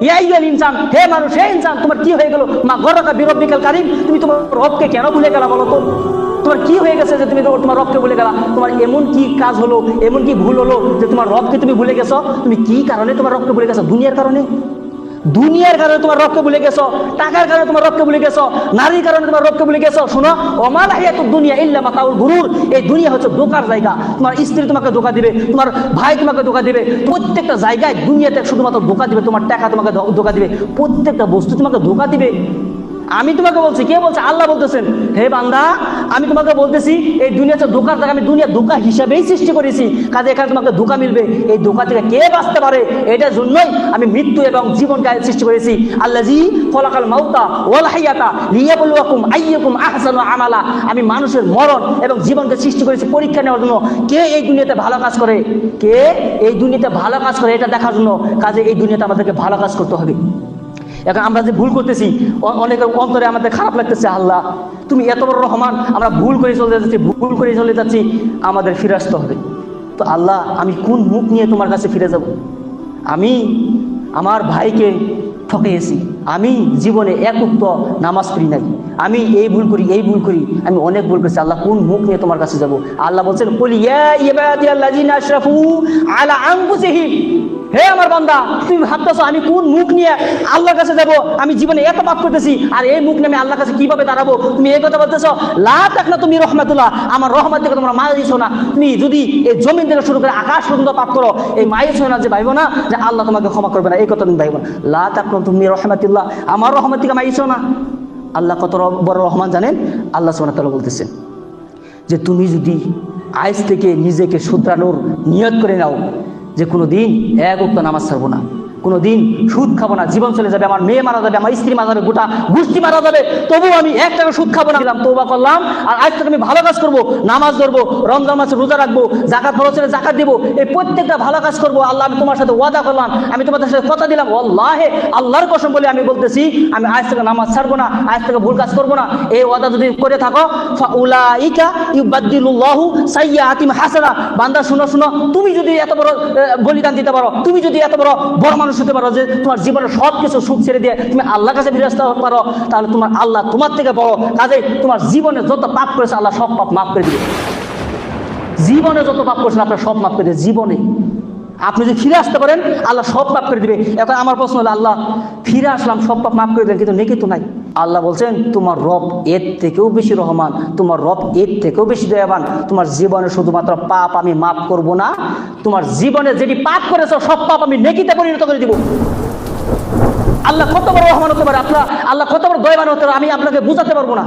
ইয়া আইয়ুহাল ইনসান, হে মানুষ, হে ইনসান, তোমার কি হয়ে গেল? মা গররাকা বিরব্বিকাল কারীম, তুমি তোমার রবকে কেন ভুলে গেলা বলো তো? তোমার কি হয়ে গেছে যে তুমি তোমার রবকে ভুলে গেলা? তোমার এমন কি কাজ হলো, এমন কি ভুল হলো যে তোমার রবকে তুমি ভুলে গেছো? তুমি কি কারণে তোমার রবকে ভুলে গেছো? দুনিয়ার কারণে? দুনিয়ার কারণে তোমার রবকে ভুলে গেছো, টাকার কারণে তোমার রবকে ভুলে গেছো, নারীর কারণে তোমার রবকে ভুলে গেছো। শোনো, ওমা লাহিয়াতুদ দুনিয়া ইল্লা মাতাউল গুরুর, এই দুনিয়া হচ্ছে ধোঁকার জায়গা। তোমার স্ত্রী তোমাকে ধোঁকা দিবে, তোমার ভাই তোমাকে ধোঁকা দিবে, প্রত্যেকটা জায়গায় দুনিয়াতে শুধুমাত্র ধোঁকা দিবে। তোমার টাকা তোমাকে ধোঁকা দিবে, প্রত্যেকটা বস্তু তোমাকে ধোঁকা দিবে। আমি তোমাকে বলছি, কে বলছে? আল্লাহ বলতেছেন, হে বান্দা, আমি তোমাকে বলতেছি এই দুনিয়া হচ্ছে ধোঁকার জায়গা, আমি দুনিয়া ধোঁকা হিসাবেই সৃষ্টি করেছি। কাজে এখানে তোমাকে ধোঁকা মিলবে, এই ধোঁকা থেকে কে বাঁচতে পারে? এটার জন্যই আমি মৃত্যু এবং জীবনকে সৃষ্টি করেছি। আল্লাযী খলাকাল মাউতা ওয়াল হায়াতা লিয়াবলুয়াকুম আইয়ুকুম আহসানু আমালা। আমি মানুষের মরণ এবং জীবনকে সৃষ্টি করেছি পরীক্ষা নেওয়ার জন্য, কে এই দুনিয়াতে ভালো কাজ করে, কে এই দুনিয়াতে ভালো কাজ করে এটা দেখার জন্য। কাজে এই দুনিয়াতে আমাদেরকে ভালো কাজ করতে হবে। এখন আমরা যে ভুল করতেছি, অনেকের অন্তরে আমাদের খারাপ লাগতেছে, আল্লাহ তুমি এত বড় রহমান, আমরা ভুল করে চলে যাচ্ছি, আমাদের ফিরে আসতে হবে। তো আল্লাহ, আমি কোন মুখ নিয়ে তোমার কাছে ফিরে যাব? আমি আমার ভাইকে ঠকেছি, আমি জীবনে এক ওয়াক্ত নামাজ পড়ি নাই, আমি এই ভুল করি, আমি অনেক ভুল করছি। আল্লাহ, কোন মুখ নিয়ে তোমার কাছে যাব? আল্লাহ বলছেন, কুল ইয়া ইবাদিয়াল্লাযিনা আশরাফু আলা আনফুসিহিম, হে আমার বান্দা, তুমি ভাবতেছো আমি কোন মুখ নিয়ে আল্লাহর কাছে যাব? আমি জীবনে এত পাপ করতেছি, আর এই মুখ নিয়ে আমি আল্লাহর কাছে কিভাবে দাঁড়াবো? তুমি এই কথা বলতেছো। লা তাকনাতু মির রাহমাতুল্লাহ, আমার রহমত থেকে তোমরা মায়ুস না। তুমি যদি এই জমিন থেকে শুরু করে আকাশ পর্যন্ত পাপ করো, এই মায়ুস না যে ভাইবো না যে আল্লাহ তোমাকে ক্ষমা করবে না, এই কথা তুমি ভাইবো না। লা তাকনাতু মির রাহমাতিল্লাহ, আমার রহমত থেকে মায়ুস না। আল্লাহ কত বড় রহমান জানেন? আল্লাহ সুবহানাহু ওয়া তাআলা বলতেছেন যে তুমি যদি আজ থেকে নিজেকে শুধরানোর নিয়ত করে নাও যে কোনো দিন এক ওয়াক্ত নামাজ ছাড়বো না, কোনো দিন সুদ খাবো না, জীবন চলে যাবে, আমার মেয়ে মারা যাবে, আমার স্ত্রী মারা যাবে, গোটা গোষ্ঠী মারা যাবে, তবুও আমি এক টাকা সুদ খাবো না, তওবা করলাম, আর আজ থেকে আমি ভালো কাজ করবো, নামাজ ধরবো, রমজান মাসে রোজা রাখবো, জাকাত ফরজ হলে জাকাত দিব, এই প্রত্যেকটা ভালো কাজ করবো। আল্লাহ, আমি তোমার সাথে ওয়াদা করলাম, আমি তোমাদের সাথে কথা দিলাম, আল্লাহে, আল্লাহর কসম বলে আমি বলতেছি, আমি আজ থেকে নামাজ ছাড়বো না, আজ থেকে ভুল কাজ করবো না। এই ওয়াদা যদি করে থাকো, ফাউলাইকা ইউবাদদিলুল্লাহু সাইয়্যাতিহিম হাসানা। বান্দা শুনো, তুমি যদি এত বড় বলিদান দিতে পারো, তুমি যদি এত বড় মানুষ হতে পারো যে তোমার জীবনের সব কিছু সুখ ছেড়ে দিয়ে তুমি আল্লাহর কাছে ফিরে আসতে পারো, তাহলে তোমার আল্লাহ তোমার থেকে বড়। কাজে তোমার জীবনে যত পাপ করেছে আল্লাহ সব পাপ মাফ করে দিবে। জীবনে যত পাপ করেছেন আপনার সব মাফ করে দেবে। জীবনে আপনি যদি ফিরে আসতে পারেন, আল্লাহ সব মাফ করে দিবে। এখন আমার প্রশ্ন হলো, আল্লাহ ফিরে আসলাম, সব পাপ মাফ করে দিলেন, কিন্তু নেকি তো নাই। আল্লাহ বলছেন, তোমার রব এর থেকেও বেশি রহমান, তোমার রব এর থেকেও বেশি দয়াবান। তোমার জীবনে শুধুমাত্র পাপ আমি মাফ করব না, তোমার জীবনে যেটি পাপ করেছো সব পাপ আমি নেকিতে পরিণত করে দিব। আল্লাহ কত বড় রহমান হতে পারে, আল্লাহ কত বড় দয়াবান হতে পারে, আমি আপনাকে বুঝাতে পারবো না।